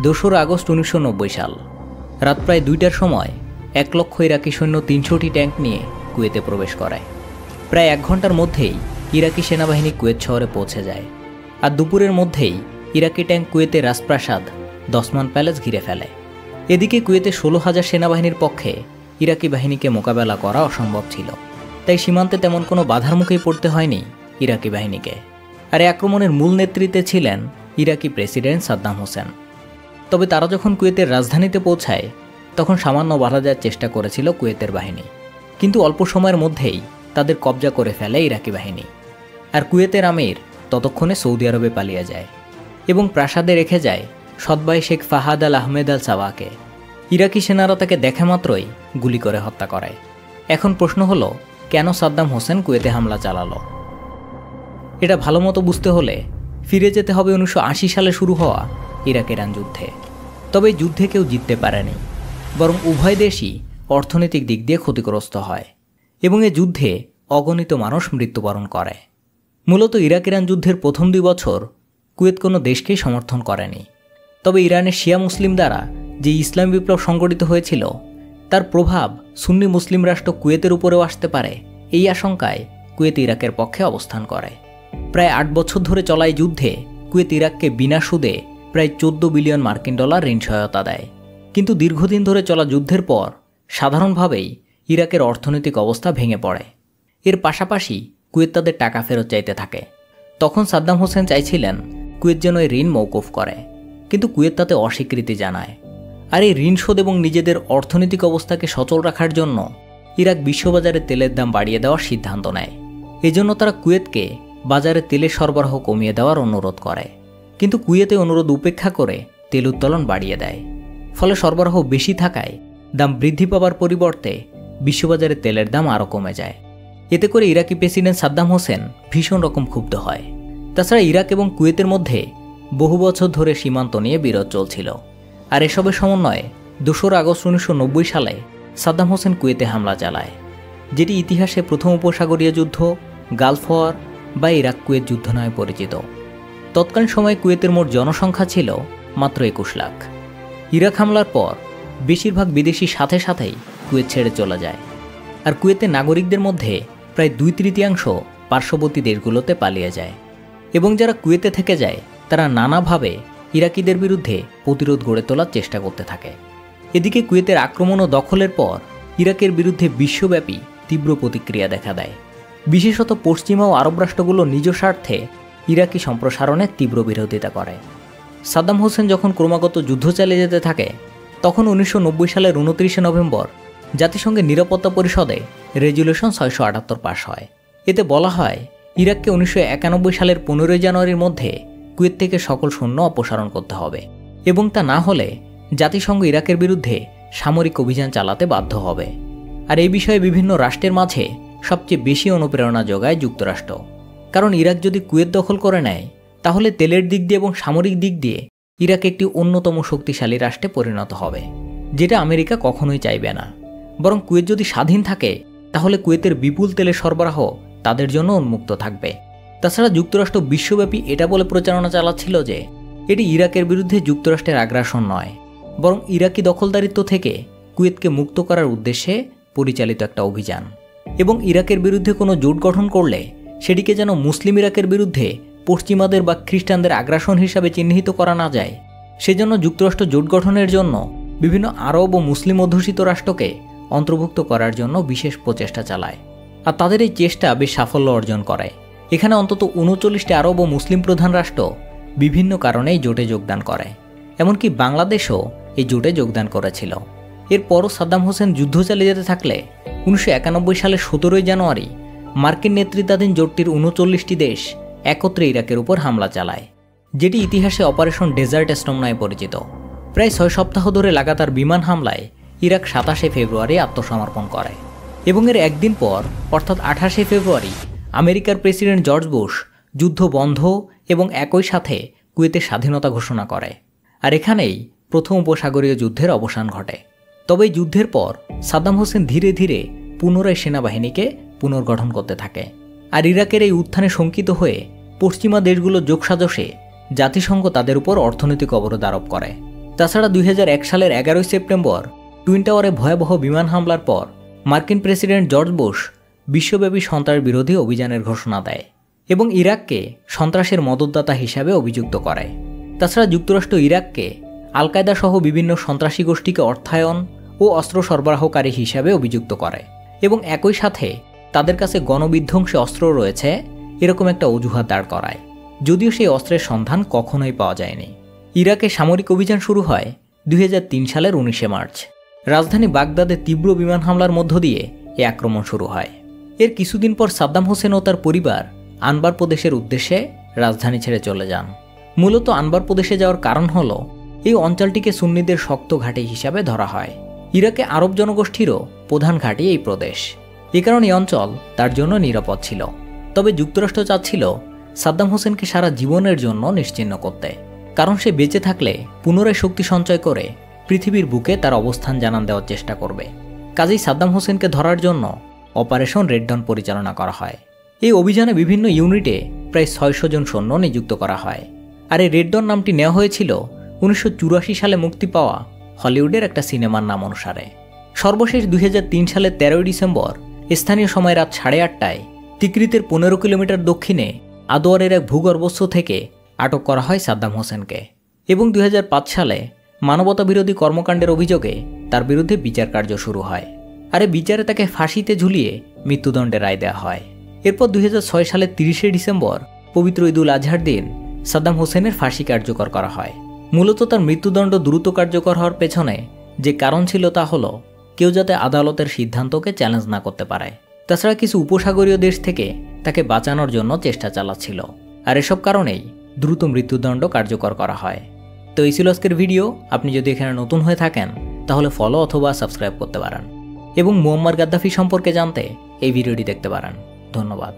2 August 1990 সাল রাত প্রায় 2টার সময় 1 লক্ষ ইরাকি সৈন্য 300টি ট্যাঙ্ক নিয়ে কুয়েতে প্রবেশ করে। প্রায় 1 ঘন্টার মধ্যেই ইরাকি সেনাবাহিনী কুয়েত শহরে পৌঁছে যায়। আর দুপুরের মধ্যেই ইরাকি ট্যাঙ্ক কুয়েতের রাজপ্রাসাদ দসমান প্যালেস ঘিরে ফেলে। এদিকে কুয়েতে 16,000 সেনাবাহিনীর পক্ষে ইরাকি বাহিনীকে মোকাবেলা করা অসম্ভব ছিল, তাই সীমান্তে তেমন কোনো বাধার মুখেই পড়তে হয়নি ইরাকি বাহিনীকে। আর এই আক্রমণের মূল নেতৃত্বে ছিলেন ইরাকি প্রেসিডেন্ট সাদ্দাম হোসেন। তবে তারা যখন কুয়েতের রাজধানীতে পৌঁছায় তখন সামান্য বাধা দেওয়ার চেষ্টা করেছিল কুয়েতের বাহিনী, কিন্তু অল্প সময়ের মধ্যেই তাদের কবজা করে ফেলে ইরাকি বাহিনী। আর কুয়েতের আমির ততক্ষণে সৌদি আরবে পালিয়ে যায় এবং প্রাসাদে রেখে যায় সৎভাই শেখ ফাহাদ আল আহমেদ আল সাওয়াকে। ইরাকি সেনারা তাকে দেখা মাত্রই গুলি করে হত্যা করে। এখন প্রশ্ন হলো, কেন সাদ্দাম হোসেন কুয়েতে হামলা চালালো? এটা ভালো মতো বুঝতে হলে ফিরে যেতে হবে 1980 সালে শুরু হওয়া ইরাক ইরান যুদ্ধে। তবে এই যুদ্ধে কেউ জিততে পারেনি, বরং উভয় দেশই অর্থনৈতিক দিক দিয়ে ক্ষতিগ্রস্ত হয় এবং এ যুদ্ধে অগণিত মানুষ মৃত্যুবরণ করে। মূলত ইরাক ইরান যুদ্ধের প্রথম 2 বছর কুয়েত কোনো দেশকেই সমর্থন করেনি। তবে ইরানের শিয়া মুসলিম দ্বারা যে ইসলাম বিপ্লব সংগঠিত হয়েছিল তার প্রভাব সুন্নি মুসলিম রাষ্ট্র কুয়েতের উপরেও আসতে পারে, এই আশঙ্কায় কুয়েত ইরাকের পক্ষে অবস্থান করে। প্রায় 8 বছর ধরে চলা এই যুদ্ধে কুয়েত ইরাককে বিনা সুদে প্রায় 14 বিলিয়ন মার্কিন ডলার ঋণ সহায়তা দেয়। কিন্তু দীর্ঘদিন ধরে চলা যুদ্ধের পর সাধারণভাবেই ইরাকের অর্থনৈতিক অবস্থা ভেঙে পড়ে। এর পাশাপাশি কুয়েত তাদের টাকা ফেরত চাইতে থাকে। তখন সাদ্দাম হোসেন চাইছিলেন কুয়েত যেন এই ঋণ মওকুফ করে, কিন্তু কুয়েত তাতে অস্বীকৃতি জানায়। আর এই ঋণ শোধ এবং নিজেদের অর্থনৈতিক অবস্থাকে সচল রাখার জন্য ইরাক বিশ্ববাজারে তেলের দাম বাড়িয়ে দেওয়ার সিদ্ধান্ত নেয়। এজন্য তারা কুয়েতকে বাজারে তেলের সরবরাহ কমিয়ে দেওয়ার অনুরোধ করে, কিন্তু কুয়েতে অনুরোধ উপেক্ষা করে তেল উত্তোলন বাড়িয়ে দেয়। ফলে সরবরাহ বেশি থাকায় দাম বৃদ্ধি পাওয়ার পরিবর্তে বিশ্ববাজারে তেলের দাম আরও কমে যায়। এতে করে ইরাকি প্রেসিডেন্ট সাদ্দাম হোসেন ভীষণ রকম ক্ষুব্ধ হয়। তাছাড়া ইরাক এবং কুয়েতের মধ্যে বহু বছর ধরে সীমান্ত নিয়ে বিরোধ চলছিল। আর এসবের সমন্বয়ে 2 আগস্ট 1990 সালে সাদ্দাম হোসেন কুয়েতে হামলা চালায়, যেটি ইতিহাসে প্রথম উপসাগরীয় যুদ্ধ, গালফ ওয়ার বা ইরাক কুয়েত যুদ্ধ নামে পরিচিত। তৎকালীন সময়ে কুয়েতের মোট জনসংখ্যা ছিল মাত্র 21 লাখ। ইরাক হামলার পর বেশিরভাগ বিদেশি সাথে সাথেই কুয়েত ছেড়ে চলে যায়। আর কুয়েতের নাগরিকদের মধ্যে প্রায় 2/3 পার্শ্ববর্তী দেশগুলোতে পালিয়ে যায় এবং যারা কুয়েতে থেকে যায় তারা নানাভাবে ইরাকিদের বিরুদ্ধে প্রতিরোধ গড়ে তোলার চেষ্টা করতে থাকে। এদিকে কুয়েতের আক্রমণ ও দখলের পর ইরাকের বিরুদ্ধে বিশ্বব্যাপী তীব্র প্রতিক্রিয়া দেখা দেয়। বিশেষত পশ্চিমা ও আরব রাষ্ট্রগুলো নিজ স্বার্থে ইরাকি সম্প্রসারণের তীব্র বিরোধিতা করে। সাদ্দাম হোসেন যখন ক্রমাগত যুদ্ধ চালিয়ে যেতে থাকে তখন 1990 সালের 29 নভেম্বর জাতিসংঘের নিরাপত্তা পরিষদে রেজুলেশন 678 পাস হয়। এতে বলা হয় ইরাককে 1991 সালের 15 জানুয়ারির মধ্যে কুয়েত থেকে সকল সৈন্য অপসারণ করতে হবে এবং তা না হলে জাতিসংঘ ইরাকের বিরুদ্ধে সামরিক অভিযান চালাতে বাধ্য হবে। আর এই বিষয়ে বিভিন্ন রাষ্ট্রের মাঝে সবচেয়ে বেশি অনুপ্রেরণা যোগায় যুক্তরাষ্ট্র। কারণ ইরাক যদি কুয়েত দখল করে নেয় তাহলে তেলের দিক দিয়ে এবং সামরিক দিক দিয়ে ইরাক একটি অন্যতম শক্তিশালী রাষ্ট্রে পরিণত হবে, যেটা আমেরিকা কখনোই চাইবে না। বরং কুয়েত যদি স্বাধীন থাকে তাহলে কুয়েতের বিপুল তেলের সরবরাহ তাদের জন্য উন্মুক্ত থাকবে। তাছাড়া যুক্তরাষ্ট্র বিশ্বব্যাপী এটা বলে প্রচারণা চালাচ্ছিল যে এটি ইরাকের বিরুদ্ধে যুক্তরাষ্ট্রের আগ্রাসন নয়, বরং ইরাকি দখলদারিত্ব থেকে কুয়েতকে মুক্ত করার উদ্দেশ্যে পরিচালিত একটা অভিযান। এবং ইরাকের বিরুদ্ধে কোনো জোট গঠন করলে সেটিকে যেন মুসলিম ইরাকের বিরুদ্ধে পশ্চিমাদের বা খ্রিস্টানদের আগ্রাসন হিসাবে চিহ্নিত করা না যায়, সেজন্য যুক্তরাষ্ট্র জোট গঠনের জন্য বিভিন্ন আরব ও মুসলিম অধ্যুষিত রাষ্ট্রকে অন্তর্ভুক্ত করার জন্য বিশেষ প্রচেষ্টা চালায়। আর তাদের এই চেষ্টা বেশ সাফল্য অর্জন করে। এখানে অন্তত 39টি আরব ও মুসলিম প্রধান রাষ্ট্র বিভিন্ন কারণে এই জোটে যোগদান করে। এমনকি বাংলাদেশও এই জোটে যোগদান করেছিল। এরপরও সাদ্দাম হোসেন যুদ্ধ চালিয়ে যেতে থাকলে 1991 সালের 17 জানুয়ারি মার্কিন নেতৃত্বাধীন জোটটির 39টি দেশ একত্রে ইরাকের উপর হামলা চালায়, যেটি ইতিহাসে অপারেশন ডেজার্ট স্টর্ম নামে পরিচিত। প্রায় 6 সপ্তাহ ধরে লাগাতার বিমান হামলায় ইরাক 27 ফেব্রুয়ারি আত্মসমর্পণ করে এবং এর একদিন পর অর্থাৎ 28 ফেব্রুয়ারি আমেরিকার প্রেসিডেন্ট জর্জ বুশ যুদ্ধ বন্ধ এবং একই সাথে কুয়েতের স্বাধীনতা ঘোষণা করে। আর এখানেই প্রথম উপসাগরীয় যুদ্ধের অবসান ঘটে। তবে এই যুদ্ধের পর সাদ্দাম হোসেন ধীরে ধীরে পুনরায় সেনাবাহিনীকে পুনর্গঠন করতে থাকে। আর ইরাকের এই উত্থানে শঙ্কিত হয়ে পশ্চিমা দেশগুলোর যোগসাজশে জাতিসংঘ তাদের উপর অর্থনৈতিক অবরোধ আরোপ করে তাছাড়া 2001 সালের 11 সেপ্টেম্বর টুইন টাওয়ারে ভয়াবহ বিমান হামলার পর মার্কিন প্রেসিডেন্ট জর্জ বুশ বিশ্বব্যাপী সন্ত্রাস বিরোধী অভিযানের ঘোষণা দেয় এবং ইরাককে সন্ত্রাসের মদতদাতা হিসাবে অভিযুক্ত করে। তাছাড়া যুক্তরাষ্ট্র ইরাককে আল কায়দা সহ বিভিন্ন সন্ত্রাসী গোষ্ঠীকে অর্থায়ন ও অস্ত্র সরবরাহকারী হিসাবে অভিযুক্ত করে এবং একই সাথে তাদের কাছে গণবিধ্বংসী অস্ত্র রয়েছে এরকম একটা অজুহাত দাঁড় করায়, যদিও সেই অস্ত্রের সন্ধান কখনোই পাওয়া যায়নি। ইরাকে সামরিক অভিযান শুরু হয় 2003 সালের 19 মার্চ। রাজধানী বাগদাদে তীব্র বিমান হামলার মধ্য দিয়ে এই আক্রমণ শুরু হয়। এর কিছুদিন পর সাদ্দাম হোসেন ও তার পরিবার আনবার প্রদেশের উদ্দেশ্যে রাজধানী ছেড়ে চলে যান। মূলত আনবার প্রদেশে যাওয়ার কারণ হল এই অঞ্চলটিকে সুন্নিদের শক্ত ঘাঁটি হিসাবে ধরা হয়। ইরাকে আরব জনগোষ্ঠীরও প্রধান ঘাঁটি এই প্রদেশ, এ কারণে এই অঞ্চল তার জন্য নিরাপদ ছিল। তবে যুক্তরাষ্ট্র চাচ্ছিল সাদ্দাম হোসেনকে সারা জীবনের জন্য নিশ্চিহ্ন করতে, কারণ সে বেঁচে থাকলে পুনরায় শক্তি সঞ্চয় করে পৃথিবীর বুকে তার অবস্থান জানান দেওয়ার চেষ্টা করবে। কাজেই সাদ্দাম হোসেনকে ধরার জন্য অপারেশন রেড ডন পরিচালনা করা হয়। এই অভিযানে বিভিন্ন ইউনিটে প্রায় 600 জন সৈন্য নিযুক্ত করা হয়। আর এই রেড ডন নামটি নেওয়া হয়েছিল 1984 সালে মুক্তি পাওয়া হলিউডের একটা সিনেমার নাম অনুসারে। সর্বশেষ 2003 সালের 13 ডিসেম্বর স্থানীয় সময় রাত 8:30টায় তিকরিতের 15 কিলোমিটার দক্ষিণে আদোয়ারের এক ভূগর্ভস্থ থেকে আটক করা হয় সাদ্দাম হোসেনকে এবং 2005 সালে মানবতা বিরোধী কর্মকাণ্ডের অভিযোগে তার বিরুদ্ধে বিচার কার্য শুরু হয়। আর এই বিচারে তাকে ফাঁসিতে ঝুলিয়ে মৃত্যুদণ্ডের রায় দেওয়া হয়। এরপর 2006 সালের 30 ডিসেম্বর পবিত্র ঈদুল আজহার দিন সাদ্দাম হোসেনের ফাঁসি কার্যকর করা হয়। মূলত তার মৃত্যুদণ্ড দ্রুত কার্যকর হওয়ার পেছনে যে কারণ ছিল তা হলো কেউ যাতে আদালতের সিদ্ধান্তকে চ্যালেঞ্জ না করতে পারে। তাছাড়া কিছু উপসাগরীয় দেশ থেকে তাকে বাঁচানোর জন্য চেষ্টা চালাচ্ছিল। আর এসব কারণেই দ্রুত মৃত্যুদণ্ড কার্যকর করা হয়। তো এই ছিল আজকের ভিডিও। আপনি যদি এখানে নতুন হয়ে থাকেন তাহলে ফলো অথবা সাবস্ক্রাইব করতে পারেন এবং মুয়াম্মার গাদ্দাফি সম্পর্কে জানতে এই ভিডিওটি দেখতে পারেন। ধন্যবাদ।